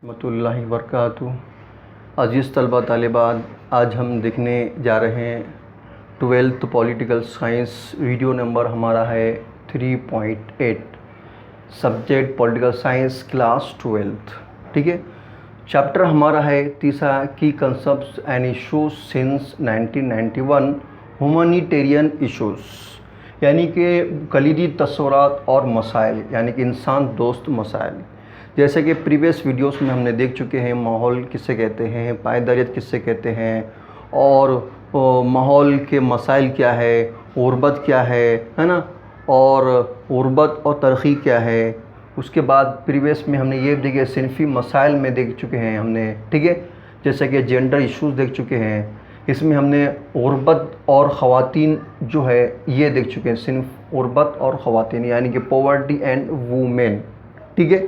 رحمۃ اللہ وبرکاتہ۔ عزیز طلبہ طالبات، آج ہم دیکھنے جا رہے ہیں 12th political science, video number ہمارا ہے 3.8، subject political science class 12th، ٹھیک ہے۔ چیپٹر ہمارا ہے تیسرا، کی concepts and issues since 1991، humanitarian issues, یعنی کہ کلیدی تصورات اور مسائل، یعنی کہ انسان دوست مسائل۔ جیسے کہ پریویس ویڈیوز میں ہم نے دیکھ چکے ہیں، ماحول کسے کہتے ہیں، پائیداریت کسے کہتے ہیں، اور ماحول کے مسائل کیا ہے، غربت کیا ہے نا، اور غربت اور ترقی کیا ہے۔ اس کے بعد پریویس میں ہم نے یہ دیکھے صنفی مسائل میں دیکھ چکے ہیں ہم نے، ٹھیک ہے، جیسے کہ جینڈر ایشوز دیکھ چکے ہیں۔ اس میں ہم نے غربت اور خواتین جو ہے یہ دیکھ چکے ہیں، صنف غربت اور خواتین، یعنی کہ پاورٹی اینڈ وومین، ٹھیک ہے۔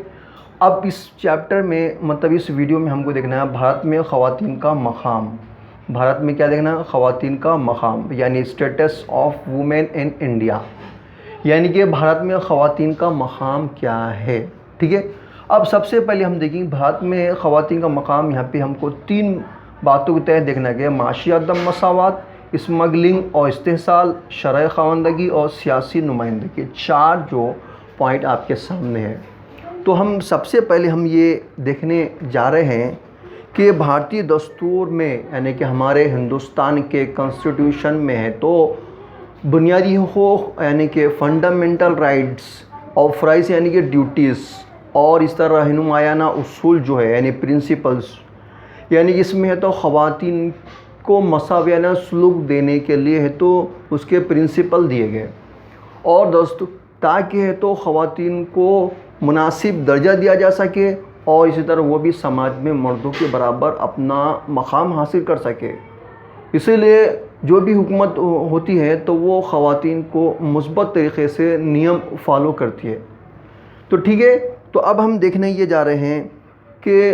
اب اس چیپٹر میں مطلب اس ویڈیو میں ہم کو دیکھنا ہے بھارت میں خواتین کا مقام۔ بھارت میں کیا دیکھنا ہے؟ خواتین کا مقام، یعنی status of women in India, یعنی کہ بھارت میں خواتین کا مقام کیا ہے، ٹھیک ہے۔ اب سب سے پہلے ہم دیکھیں بھارت میں خواتین کا مقام، یہاں پہ ہم کو تین باتوں کے تحت دیکھنا ہے: معاشی عدم مساوات، اسمگلنگ اور استحصال، شرح خواندگی اور سیاسی نمائندگی، چار جو پوائنٹ آپ کے سامنے ہے۔ تو ہم سب سے پہلے ہم یہ دیکھنے جا رہے ہیں کہ بھارتی دستور میں، یعنی کہ ہمارے ہندوستان کے کنسٹیٹیوشن میں ہے تو بنیادی حقوق، یعنی کہ فنڈامنٹل رائٹس اور فرائض یعنی کہ ڈیوٹیز، اور اس طرح رہنمایانہ اصول جو ہے یعنی پرنسپلز، یعنی کہ اس میں ہے تو خواتین کو مساویانہ سلوک دینے کے لیے ہے تو اس کے پرنسپل دیے گئے، اور تاکہ ہے تو خواتین کو مناسب درجہ دیا جا سکے، اور اسی طرح وہ بھی سماج میں مردوں کے برابر اپنا مقام حاصل کر سکے۔ اسی لیے جو بھی حکومت ہوتی ہے تو وہ خواتین کو مثبت طریقے سے نیم فالو کرتی ہے۔ تو ٹھیک ہے، تو اب ہم دیکھنے یہ جا رہے ہیں کہ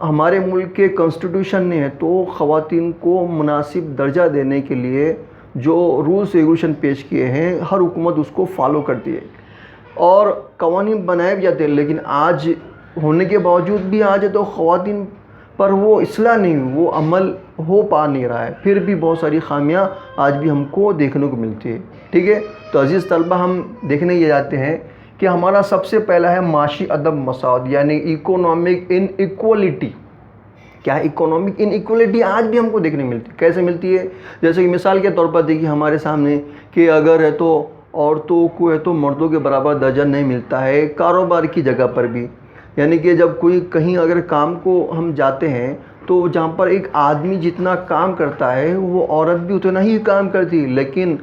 ہمارے ملک کے کنسٹیٹیوشن نے ہے تو خواتین کو مناسب درجہ دینے کے لیے جو رولس ریگولیشن پیش کیے ہیں، ہر حکومت اس کو فالو کرتی ہے اور قوانین بنائے بھی جاتے ہیں، لیکن آج ہونے کے باوجود بھی آج تو خواتین پر وہ اصلاح نہیں، وہ عمل ہو پا نہیں رہا ہے، پھر بھی بہت ساری خامیاں آج بھی ہم کو دیکھنے کو ملتی ہے، ٹھیک ہے۔ تو عزیز طلبہ، ہم دیکھنے یہ جاتے ہیں کہ ہمارا سب سے پہلا ہے معاشی عدم مساوات، یعنی اکنامک ان ایکوالٹی۔ کیا ہے اکنامک ان ایکوالٹی؟ آج بھی ہم کو دیکھنے ملتی ہے۔ کیسے ملتی ہے؟ جیسے کہ مثال کے طور پر دیکھیے ہمارے سامنے کہ اگر ہے تو عورتوں کو ہے تو مردوں کے برابر درجہ نہیں ملتا ہے کاروبار کی جگہ پر بھی، یعنی کہ جب کوئی کہیں اگر کام کو ہم جاتے ہیں تو جہاں پر ایک آدمی جتنا کام کرتا ہے وہ عورت بھی اتنا ہی کام کرتی ہے، لیکن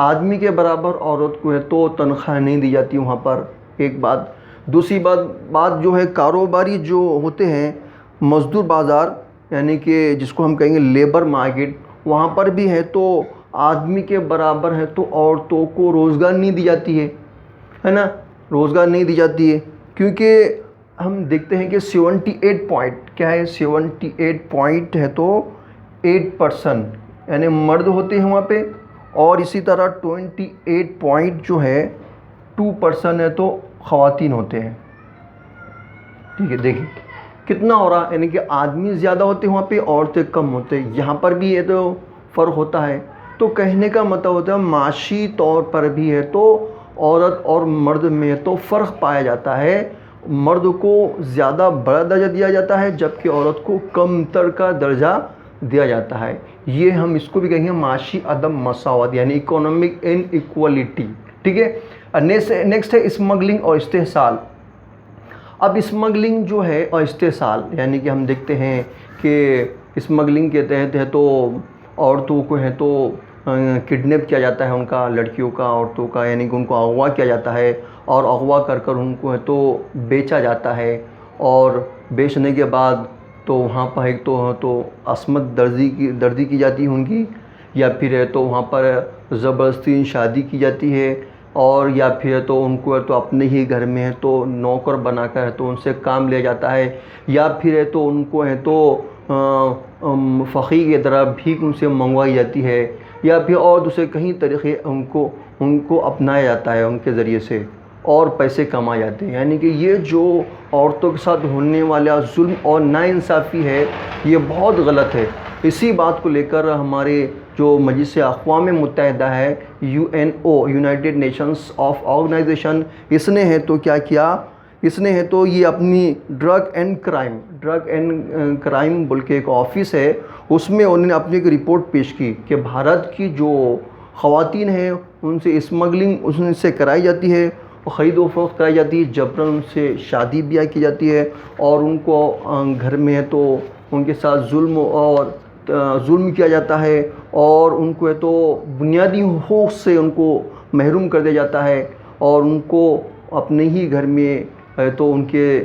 آدمی کے برابر عورت کو ہے تو تنخواہ نہیں دی جاتی وہاں پر، ایک بات۔ دوسری بات جو ہے کاروباری جو ہوتے ہیں، مزدور بازار، یعنی کہ جس کو ہم کہیں گے لیبر مارکیٹ، وہاں پر بھی ہے تو آدمی کے برابر ہے تو عورتوں کو روزگار نہیں دی جاتی ہے نا، روزگار نہیں دی جاتی ہے، کیونکہ ہم دیکھتے ہیں کہ 78 پوائنٹ کیا ہے، 78 پوائنٹ ہے تو 8% یعنی مرد ہوتے ہیں وہاں پہ، اور اسی طرح 28 پوائنٹ جو ہے 2% ہے تو خواتین ہوتے ہیں، ٹھیک ہے۔ دیکھیں کتنا ہو رہا، یعنی کہ آدمی زیادہ ہوتے ہیں وہاں پہ، عورتیں کم ہوتے ہیں، یہاں پر بھی یہ تو فرق ہوتا ہے۔ تو کہنے کا مطلب ہوتا ہے معاشی طور پر بھی ہے تو عورت اور مرد میں تو فرق پایا جاتا ہے، مرد کو زیادہ بڑا درجہ دیا جاتا ہے جبکہ عورت کو کم تر کا درجہ دیا جاتا ہے۔ یہ ہم اس کو بھی کہیں گے معاشی عدم مساوات، یعنی اکنامک ان ایکوالٹی، ٹھیک ہے۔ نیکسٹ ہے اسمگلنگ اور استحصال۔ اب اسمگلنگ جو ہے اور استحصال، یعنی کہ ہم دیکھتے ہیں کہ اسمگلنگ کے تحت ہے تو عورتوں کو ہے تو کڈنیپ کیا جاتا ہے، ان کا لڑکیوں کا، عورتوں کا، یعنی کہ ان کو اغوا کیا جاتا ہے، اور اغوا کر ان کو ہے تو بیچا جاتا ہے، اور بیچنے کے بعد تو وہاں پر ایک تو عصمت دردی کی جاتی ہے ان کی، یا پھر ہے تو وہاں پر زبردستی شادی کی جاتی ہے، اور یا پھر تو ان کو ہے تو اپنے ہی گھر میں ہے تو نوکر بنا کر ہے تو ان سے کام لیا جاتا ہے، یا پھر ہے تو ان کو ہے تو فقیر کی طرح بھیک ان سے منگوائی جاتی ہے، یا پھر اور دوسرے کہیں طریقے ان کو اپنایا جاتا ہے ان کے ذریعے سے۔ اور پیسے کمائے جاتے ہیں. یعنی کہ یہ جو عورتوں کے ساتھ ہونے والا ظلم اور ناانصافی ہے یہ بہت غلط ہے. اسی بات کو لے کر ہمارے جو مجلس اقوام متحدہ ہے UNO united nations of organization, اس نے ہے تو کیا کیا، اس نے ہے تو یہ اپنی ڈرگ اینڈ کرائم بول کے ایک آفس ہے، اس میں انہوں نے اپنی ایک رپورٹ پیش کی کہ بھارت کی جو خواتین ہیں ان سے اسمگلنگ ان سے کرائی جاتی ہے، خرید و فروخت کرائی جاتی ہے، جبراً ان سے شادی بیاہ کی جاتی ہے، اور ان کو گھر میں ہے تو ان کے ساتھ ظلم کیا جاتا ہے، اور ان کو ہے تو بنیادی حقوق سے ان کو محروم کر دیا جاتا ہے، اور ان کو اپنے ہی گھر میں ہے تو ان کے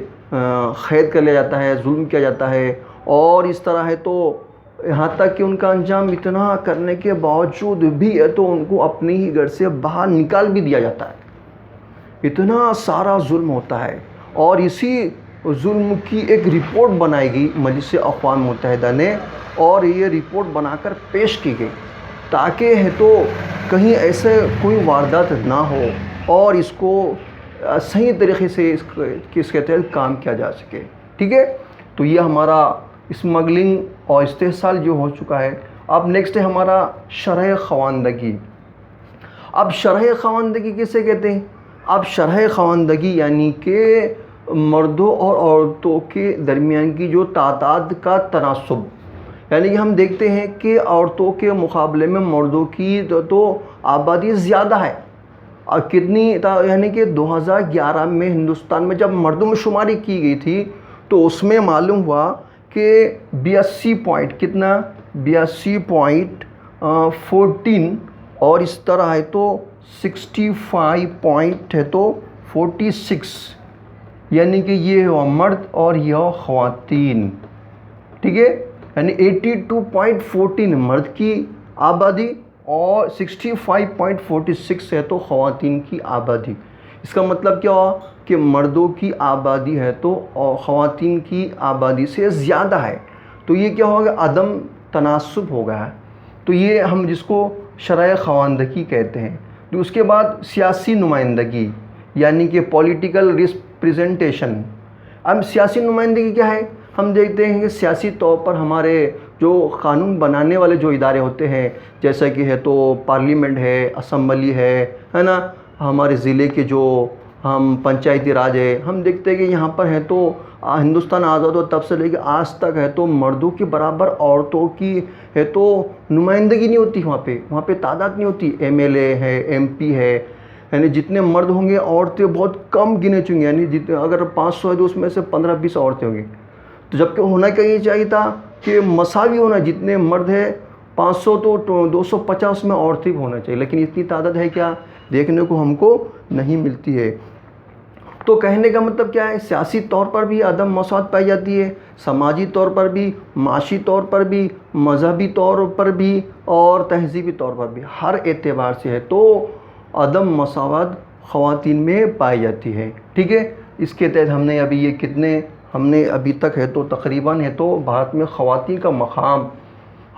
قید کر لیا جاتا ہے، ظلم کیا جاتا ہے. اور اس طرح ہے تو یہاں تک کہ ان کا انجام اتنا کرنے کے باوجود بھی ہے تو ان کو اپنے ہی گھر سے باہر نکال بھی دیا جاتا ہے. اتنا سارا ظلم ہوتا ہے، اور اسی ظلم کی ایک رپورٹ بنائی گئی مجلس اقوام متحدہ نے، اور یہ رپورٹ بنا کر پیش کی گئی تاکہ ہے تو کہیں ایسے کوئی واردات نہ ہو اور اس کو صحیح طریقے سے اس کے تحت کام کیا جا سکے. ٹھیک ہے، تو یہ ہمارا اسمگلنگ اور استحصال جو ہو چکا ہے. اب نیکسٹ ہے ہمارا شرح خواندگی. اب شرح خواندگی کسے کہتے ہیں؟ اب شرح خواندگی یعنی کہ مردوں اور عورتوں کے درمیان کی جو تعداد کا تناسب، یعنی کہ ہم دیکھتے ہیں کہ عورتوں کے مقابلے میں مردوں کی تو آبادی زیادہ ہے. اور کتنی، یعنی کہ 2011 میں ہندوستان میں جب مردم شماری کی گئی تھی تو اس میں معلوم ہوا کہ 82.14 اور اس طرح ہے تو 65.46، یعنی کہ یہ ہوا مرد اور یہ ہوا خواتین. ٹھیک ہے، یعنی 82.14 مرد کی آبادی اور 65.46 ہے تو خواتین کی آبادی. اس کا مطلب کیا ہوا کہ مردوں کی آبادی ہے تو خواتین کی آبادی سے زیادہ ہے. تو یہ کیا ہوگا؟ عدم تناسب ہو گیا ہے. تو یہ ہم جس کو شرح خواندگی کہتے ہیں. تو اس کے بعد سیاسی نمائندگی یعنی کہ پولیٹیکل ریپریزنٹیشن. اب سیاسی نمائندگی کیا ہے؟ ہم دیکھتے ہیں کہ سیاسی طور پر ہمارے جو قانون بنانے والے جو ادارے ہوتے ہیں، جیسا کہ ہے تو پارلیمنٹ ہے، اسمبلی ہے نا، ہمارے ضلع کے جو ہم پنچایتی راج ہے، ہم دیکھتے ہیں کہ یہاں پر ہے تو ہندوستان آزاد ہو تب سے لے کے آج تک ہے تو مردوں کے برابر عورتوں کی ہے تو نمائندگی نہیں ہوتی. وہاں پہ تعداد نہیں ہوتی. MLA ہے، MP ہے، یعنی جتنے مرد ہوں گے عورتیں بہت کم گنے چنگے، یعنی اگر 500 ہے تو اس میں سے 15-20 عورتیں ہوں گی. تو جبکہ ہونا کیا یہ چاہیے تھا کہ مساوی ہونا، جتنے مرد ہے 500 تو 250 میں عورتیں بھی ہونا چاہیے، لیکن اتنی تعداد ہے کیا؟ دیکھنے کو ہم کو نہیں ملتی ہے. تو کہنے کا مطلب کیا ہے؟ سیاسی طور پر بھی عدم مساوات پائی جاتی ہے، سماجی طور پر بھی، معاشی طور پر بھی، مذہبی طور پر بھی اور تہذیبی طور پر بھی، ہر اعتبار سے ہے تو عدم مساوات خواتین میں پائی جاتی ہے. ٹھیک ہے، اس کے تحت ہم نے ابھی تک ہے تو تقریباً ہے تو بھارت میں خواتین کا مقام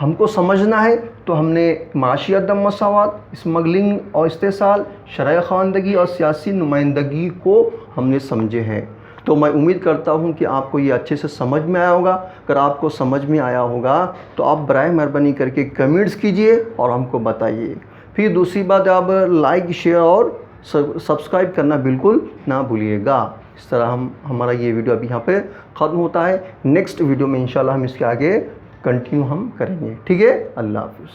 ہم کو سمجھنا ہے. تو ہم نے معاشی عدم مساوات، اسمگلنگ اور استحصال، شرح خواندگی اور سیاسی نمائندگی کو ہم نے سمجھے ہیں. تو میں امید کرتا ہوں کہ آپ کو یہ اچھے سے سمجھ میں آیا ہوگا. اگر آپ کو سمجھ میں آیا ہوگا تو آپ برائے مہربانی کر کے کمنٹس کیجئے اور ہم کو بتائیے. پھر دوسری بات، آپ لائک، شیئر اور سبسکرائب کرنا بالکل نہ بھولیے گا. اس طرح ہمارا یہ ویڈیو ابھی یہاں پہ ختم ہوتا ہے. نیکسٹ ویڈیو میں انشاءاللہ ہم اس کے آگے کنٹینیو ہم کریں گے. ٹھیک ہے، اللہ حافظ.